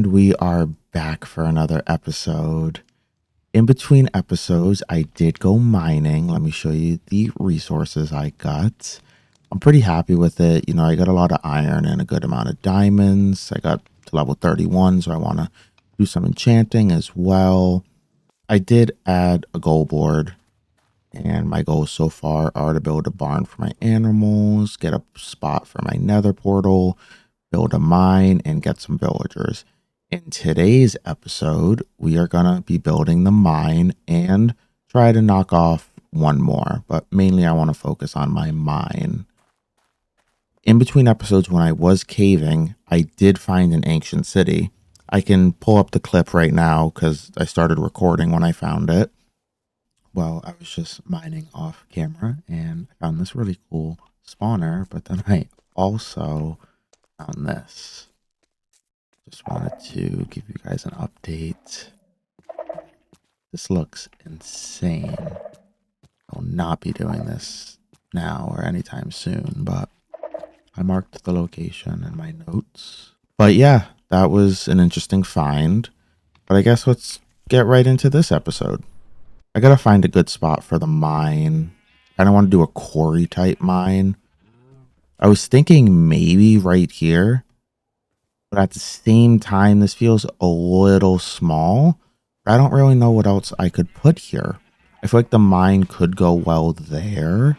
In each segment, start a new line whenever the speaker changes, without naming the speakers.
And we are back for another episode. In between episodes, I did go mining. Let me show you the resources I got. I'm pretty happy with it. You know, I got a lot of iron and a good amount of diamonds. I got to level 31, so I want to do some enchanting as well. I did add a goal board, and my goals so far are to build a barn for my animals, get a spot for my nether portal, build a mine, and get some villagers. In today's episode, we are going to be building the mine and try to knock off one more, but mainly I want to focus on my mine. In between episodes, when I was caving, I did find an ancient city. I can pull up the clip right now because I started recording when I found it. Well, I was just mining off camera and I found this really cool spawner, but then I also found this. Just wanted to give you guys an update. This looks insane. I will not be doing this now or anytime soon, but I marked the location in my notes. But yeah, that was an interesting find. But I guess let's get right into this episode. I gotta find a good spot for the mine. I don't want to do a quarry type mine. I was thinking maybe right here. But at the same time, this feels a little small. I don't really know what else I could put here. I feel like the mine could go well there.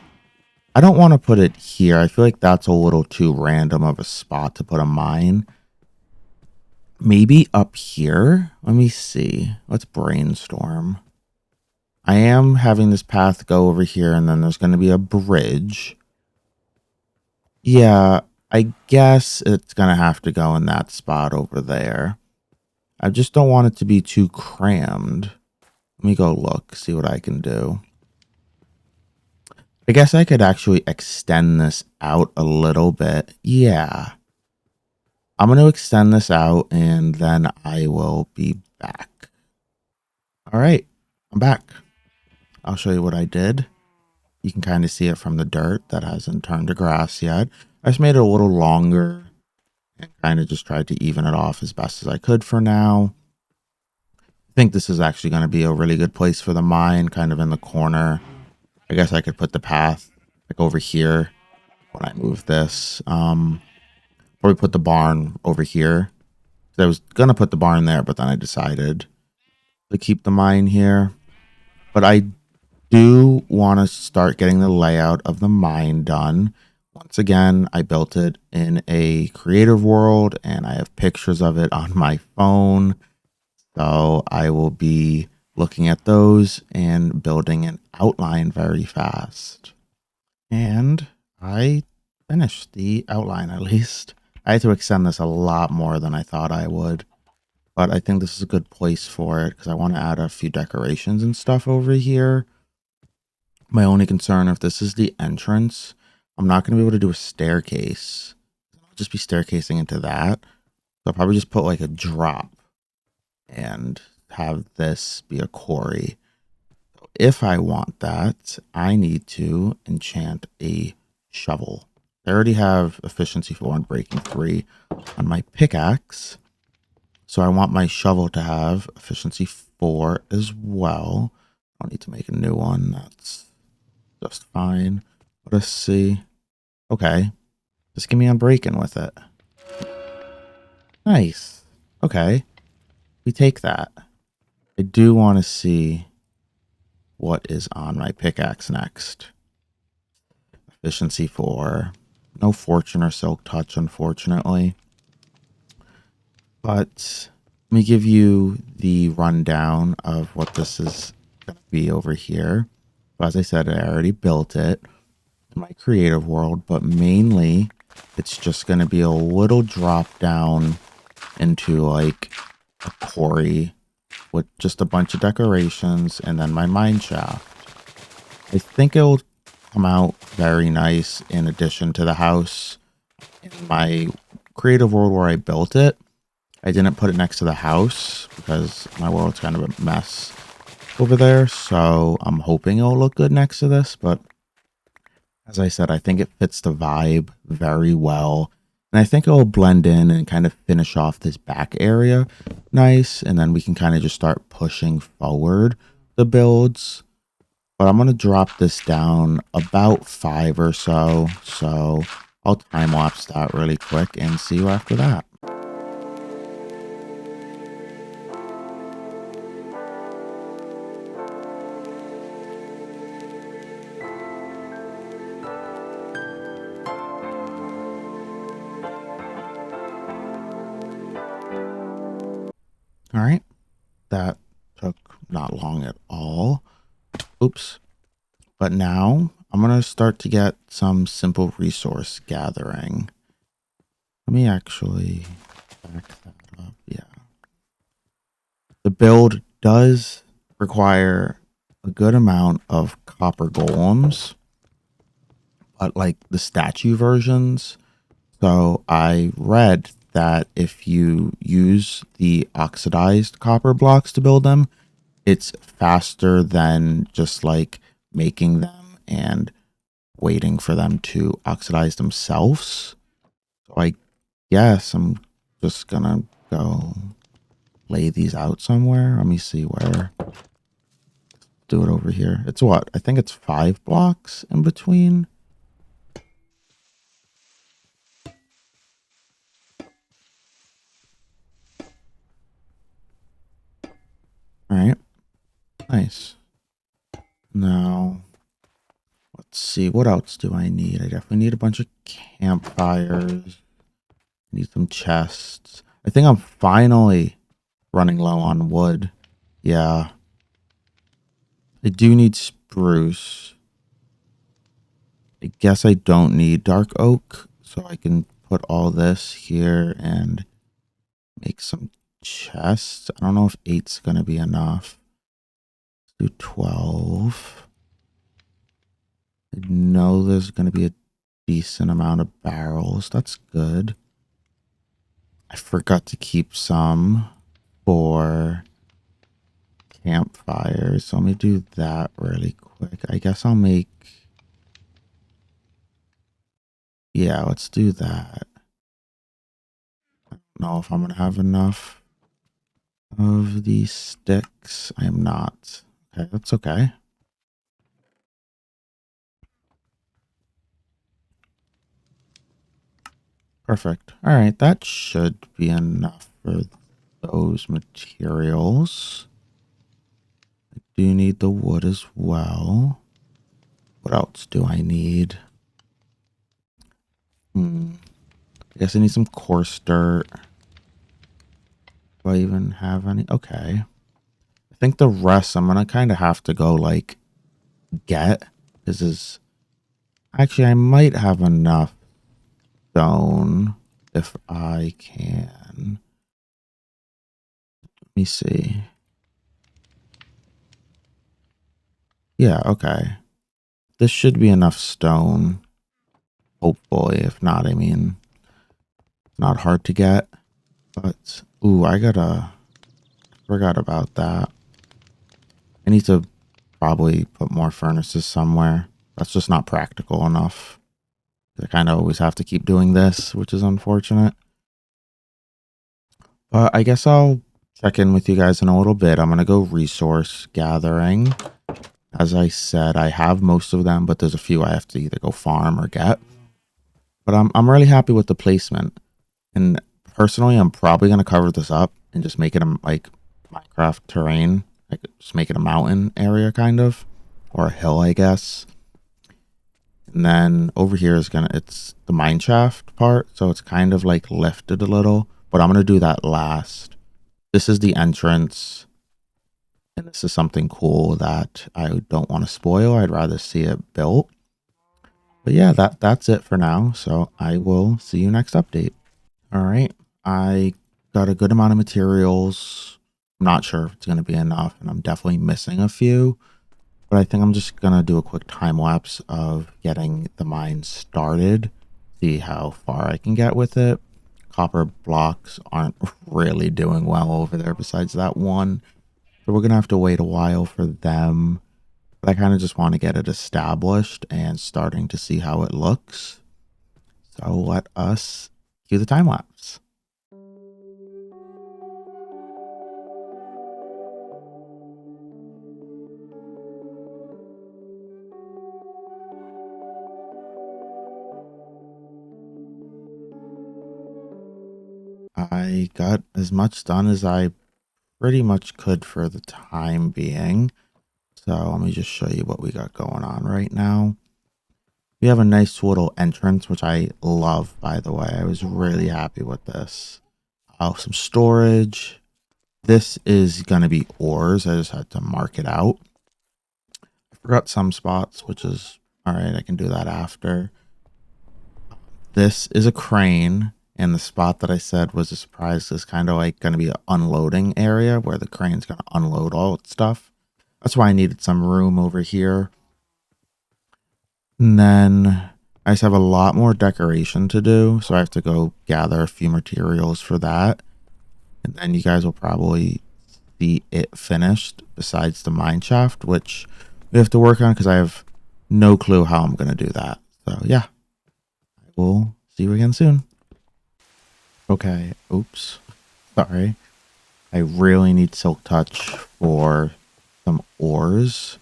I don't want to put it here. I feel like that's a little too random of a spot to put a mine. Maybe up here? Let me see. Let's brainstorm. I am having this path go over here, and then there's going to be a bridge. Yeah, I guess it's going to have to go in that spot over there. I just don't want it to be too crammed. Let me go look, see what I can do. I guess I could actually extend this out a little bit. Yeah. I'm going to extend this out and then I will be back. All right, I'm back. I'll show you what I did. You can kind of see it from the dirt that hasn't turned to grass yet. I just made it a little longer and kind of just tried to even it off as best as I could for now. I think this is actually going to be a really good place for the mine, kind of in the corner. I guess I could put the path like over here when I move this. Or we put the barn over here. I was going to put the barn there, but then I decided to keep the mine here. But I do want to start getting the layout of the mine done. Once again, I built it in a creative world and I have pictures of it on my phone. So I will be looking at those and building an outline very fast. And I finished the outline at least. I had to extend this a lot more than I thought I would. But I think this is a good place for it because I want to add a few decorations and stuff over here. My only concern, if this is the entrance, I'm not going to be able to do a staircase. I'll just be staircasing into that. So I'll probably just put like a drop and have this be a quarry. So if I want that, I need to enchant a shovel. I already have efficiency 4 and breaking 3 on my pickaxe. So I want my shovel to have efficiency 4 as well. I don't need to make a new one. That's just fine. Let us see. Okay. Just give me on breaking with it. Nice. Okay. We take that. I do want to see what is on my pickaxe next. Efficiency 4. No fortune or silk touch, unfortunately. But let me give you the rundown of what this is going to be over here. As I said, I already built it in my creative world, but mainly it's just going to be a little drop down into like a quarry with just a bunch of decorations and then my mine shaft. I think it'll come out very nice in addition to the house. In my creative world where I built it, I didn't put it next to the house because my world's kind of a mess over there, so I'm hoping it'll look good next to this, but as I said, I think it fits the vibe very well. And I think it'll blend in and kind of finish off this back area nice. And then we can kind of just start pushing forward the builds. But I'm going to drop this down about 5 or so. So I'll time lapse that really quick and see you after that. All right. That took not long at all. Oops. But now I'm going to start to get some simple resource gathering. Let me actually back that up. Yeah. The build does require a good amount of copper golems, but like the statue versions. So I read that if you use the oxidized copper blocks to build them, it's faster than just like making them and waiting for them to oxidize themselves. So I guess I'm just gonna go lay these out somewhere. Let me see where. Do it over here. It's what? I think it's 5 blocks in between. All right. Nice. Now, let's see. What else do I need? I definitely need a bunch of campfires. I need some chests. I think I'm finally running low on wood. Yeah. I do need spruce. I guess I don't need dark oak, so I can put all this here and make some chests. I don't know if 8's going to be enough. Let's do 12. I know there's going to be a decent amount of barrels. That's good. I forgot to keep some for campfires, so let me do that really quick. I guess I'll make... Yeah, let's do that. I don't know if I'm going to have enough of these sticks. I am not. Okay, that's okay. Perfect. All right, that should be enough for those materials. I do need the wood as well. What else do I need? I guess I need some coarse dirt. Do I even have any? Okay. I think the rest I'm going to kind of have to go like get. This is... Actually, I might have enough stone if I can. Let me see. Yeah, okay. This should be enough stone. Hopefully, if not, I mean, it's not hard to get. But, ooh, forgot about that. I need to probably put more furnaces somewhere. That's just not practical enough. I kind of always have to keep doing this, which is unfortunate. But I guess I'll check in with you guys in a little bit. I'm going to go resource gathering. As I said, I have most of them, but there's a few I have to either go farm or get. But I'm really happy with the placement. And personally, I'm probably going to cover this up and just make it a, like Minecraft terrain. Like just make it a mountain area kind of. Or a hill, I guess. And then over here is it's the mine shaft part. So it's kind of like lifted a little. But I'm going to do that last. This is the entrance. And this is something cool that I don't want to spoil. I'd rather see it built. But yeah, that's it for now. So I will see you next update. All right. I got a good amount of materials. I'm not sure if it's going to be enough, and I'm definitely missing a few. But I think I'm just going to do a quick time lapse of getting the mine started. See how far I can get with it. Copper blocks aren't really doing well over there besides that one. So we're going to have to wait a while for them. But I kind of just want to get it established and starting to see how it looks. So let us cue the time lapse. I got as much done as I pretty much could for the time being. So let me just show you what we got going on right now. We have a nice little entrance, which I love, by the way. I was really happy with this. Oh, some storage. This is going to be ores. I just had to mark it out. I forgot some spots, which is all right. I can do that after. This is a crane. And the spot that I said was a surprise is kind of like going to be an unloading area where the crane's going to unload all its stuff. That's why I needed some room over here. And then I just have a lot more decoration to do. So I have to go gather a few materials for that. And then you guys will probably see it finished besides the mine shaft, which we have to work on because I have no clue how I'm going to do that. So yeah, I will see you again soon. Okay. Oops. Sorry. I really need Silk Touch for some ores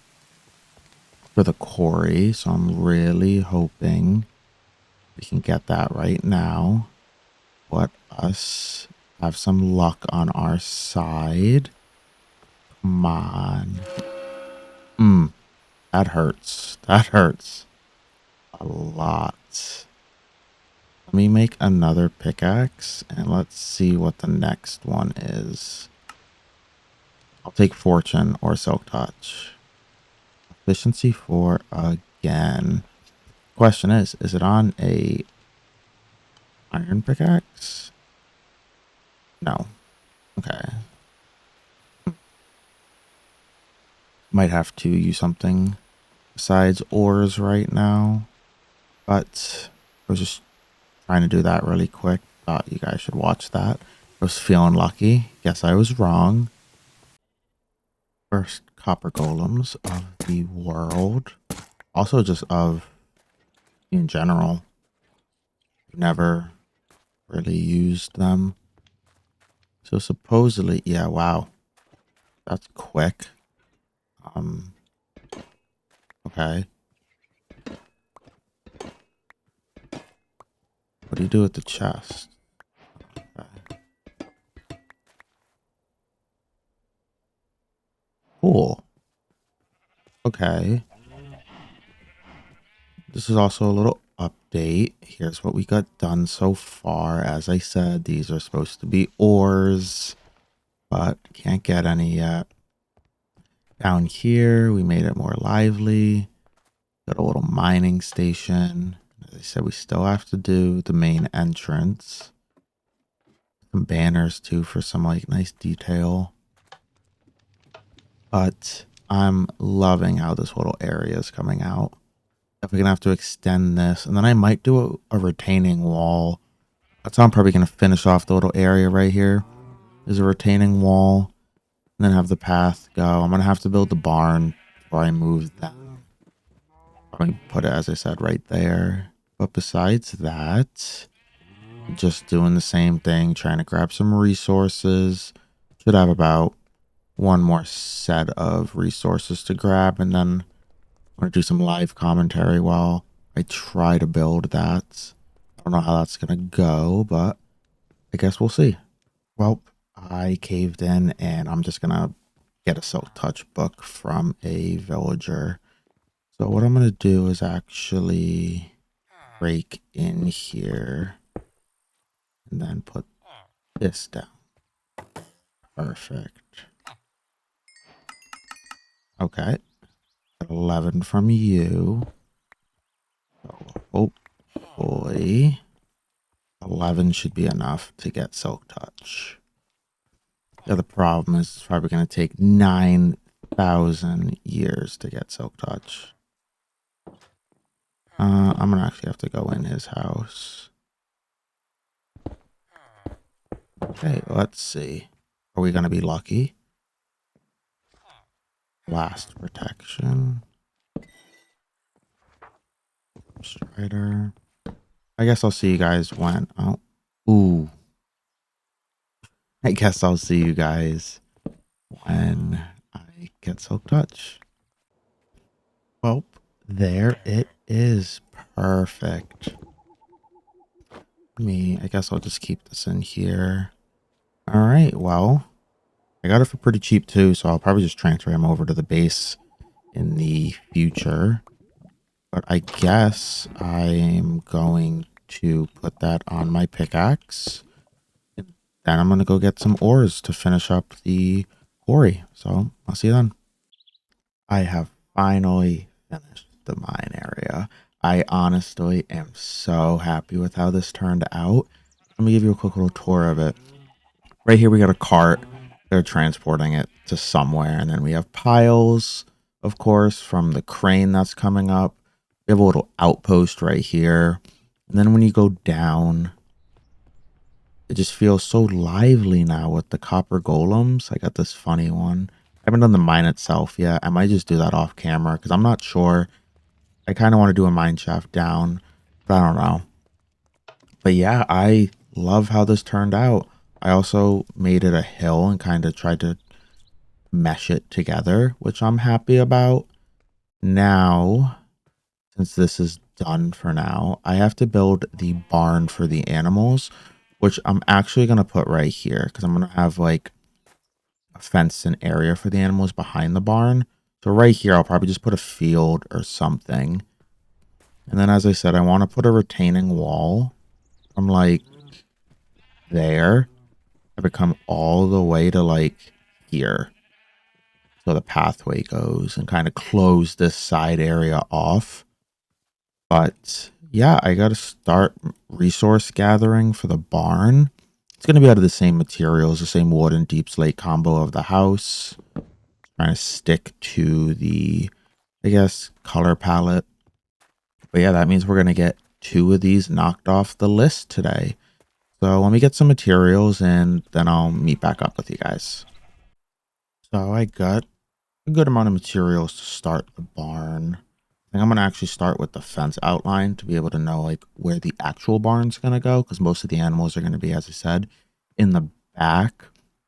for the quarry. So I'm really hoping we can get that right now. Let us have some luck on our side. Come on. That hurts. That hurts a lot. Let me make another pickaxe and let's see what the next one is. I'll take Fortune or Silk Touch. Efficiency 4 again. Question is it on a iron pickaxe? No. Okay. Might have to use something besides ores right now. But I was just trying to do that really quick. Thought you guys should watch that. I was feeling lucky. Guess I was wrong. First copper golems of the world. Also just of in general. Never really used them. So supposedly, yeah, wow. That's quick. Okay. What do you do with the chest? Okay. Cool. Okay. This is also a little update. Here's what we got done so far. As I said, these are supposed to be ores, but can't get any yet. Down here, we made it more lively. Got a little mining station. As I said, we still have to do the main entrance. Some banners too for some like nice detail. But I'm loving how this little area is coming out. If we're gonna have to extend this, and then I might do a retaining wall. That's how I'm probably gonna finish off the little area right here. Is a retaining wall, and then have the path go. I'm gonna have to build the barn before I move that. I'm gonna put it, as I said, right there. But besides that, just doing the same thing, trying to grab some resources. Should have about one more set of resources to grab, and then I'm going to do some live commentary while I try to build that. I don't know how that's going to go, but I guess we'll see. Well, I caved in, and I'm just going to get a Silk Touch book from a villager. So what I'm going to do is actually break in here and then put this down. Perfect. Okay. 11 from you. Oh, hopefully 11 should be enough to get Silk Touch. The other problem is it's probably going to take 9,000 years to get Silk Touch. I'm going to actually have to go in his house. Okay, let's see. Are we going to be lucky? Blast protection. Strider. I guess I'll see you guys when... Oh, Ooh, I guess I'll see you guys when I get Silk Touch. Well, there it is. Perfect. I guess I'll just keep this in here. All right, well, I got it for pretty cheap too, so I'll probably just transfer him over to the base in the future. But I guess I'm going to put that on my pickaxe. And then I'm going to go get some ores to finish up the quarry. So I'll see you then. I have finally finished the mine area. I honestly am so happy with how this turned out. Let me give you a quick little tour of it. Right here, we got a cart. They're transporting it to somewhere. And then we have piles, of course, from the crane that's coming up. We have a little outpost right here. And then when you go down, it just feels so lively now with the copper golems. I got this funny one. I haven't done the mine itself yet. I might just do that off camera because I'm not sure. I kind of want to do a mine shaft down, but I don't know. But yeah, I love how this turned out. I also made it a hill and kind of tried to mesh it together, which I'm happy about. Now, since this is done for now, I have to build the barn for the animals, which I'm actually going to put right here because I'm going to have like a fenced in area for the animals behind the barn. So right here, I'll probably just put a field or something. And then, as I said, I want to put a retaining wall from like there. I become all the way to like here. So the pathway goes and kind of close this side area off. But yeah, I got to start resource gathering for the barn. It's going to be out of the same materials, the same wood and deep slate combo of the house. Trying to stick to the, I guess, color palette. But yeah, that means we're going to get 2 of these knocked off the list today. So let me get some materials and then I'll meet back up with you guys. So I got a good amount of materials to start the barn. I think I'm going to actually start with the fence outline to be able to know like where the actual barn's going to go because most of the animals are going to be, as I said, in the back.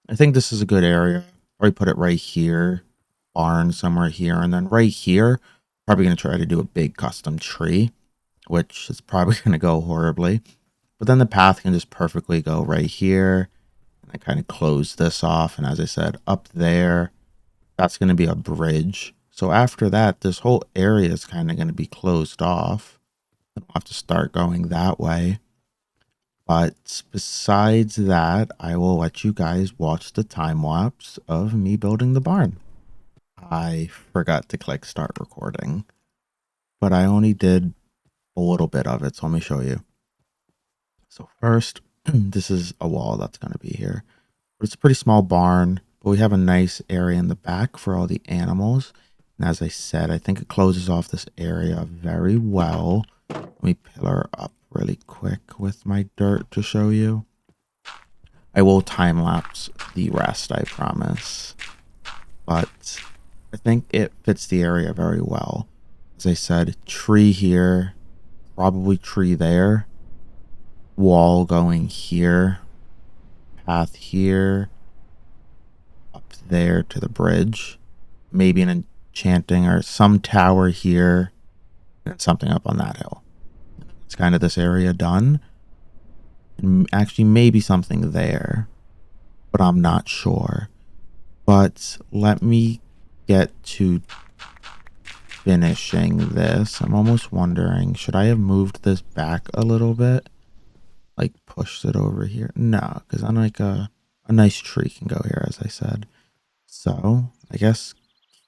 I think this is a good area. Probably put it right here, barn somewhere here, and then right here, probably going to try to do a big custom tree, which is probably going to go horribly. But then the path can just perfectly go right here. And I kind of close this off. And as I said, up there, that's going to be a bridge. So after that, this whole area is kind of going to be closed off. I'll have to start going that way. But besides that, I will let you guys watch the time lapse of me building the barn. I forgot to click start recording, but I only did a little bit of it. So let me show you. So first, this is a wall that's going to be here. But it's a pretty small barn, but we have a nice area in the back for all the animals. And as I said, I think it closes off this area very well. Let me pillar up really quick with my dirt to show you. I will time lapse the rest, I promise. But I think it fits the area very well. As I said, tree here, probably tree there, wall going here, path here, up there to the bridge, maybe an enchanting or some tower here, and something up on that hill. It's kind of this area done. And actually, maybe something there, but I'm not sure. But let me get to finishing this. I'm almost wondering, should I have moved this back a little bit? Like pushed it over here? No, because I'm like a nice tree can go here, as I said. So I guess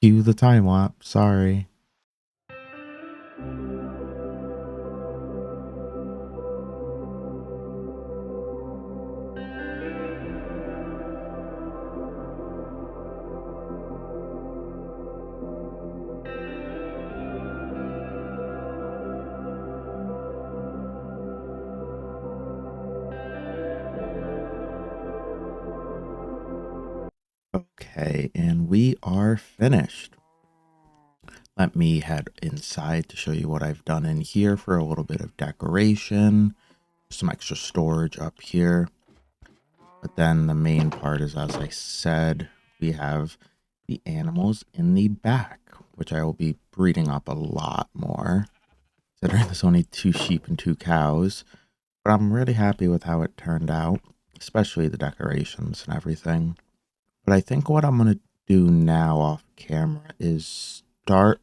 cue the time lapse. Sorry. Okay, and we are finished. Let me head inside to show you what I've done in here for a little bit of decoration. some extra storage up here. But then the main part is, as I said, we have the animals in the back, which I will be breeding up a lot more. Considering there's only 2 sheep and 2 cows. But I'm really happy with how it turned out, especially the decorations and everything. But I think what I'm going to do now off camera is start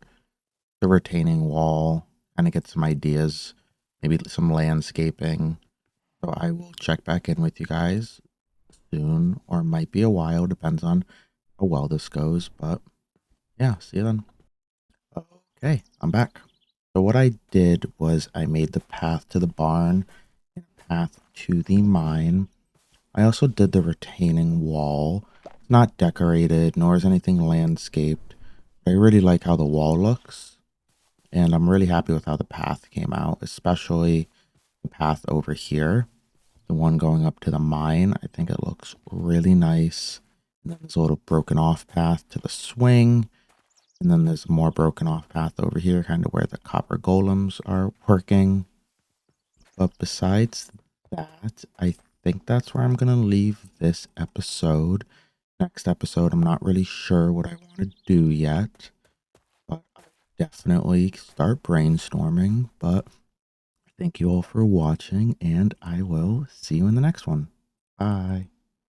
the retaining wall, kind of get some ideas, maybe some landscaping. So I will check back in with you guys soon, or it might be a while, depends on how well this goes. But yeah, see you then. Okay, I'm back. So what I did was I made the path to the barn and a path to the mine. I also did the retaining wall. It's not decorated, nor is anything landscaped. I really like how the wall looks, and I'm really happy with how the path came out, especially the path over here, the one going up to the mine. I think it looks really nice. And then there's a little broken off path to the swing, and then there's a more broken off path over here, kind of where the copper golems are working. But besides that, I think that's where I'm going to leave this episode. Next episode, I'm not really sure what I want to do yet, but I'll definitely start brainstorming. But thank you all for watching, and I will see you in the next one. Bye.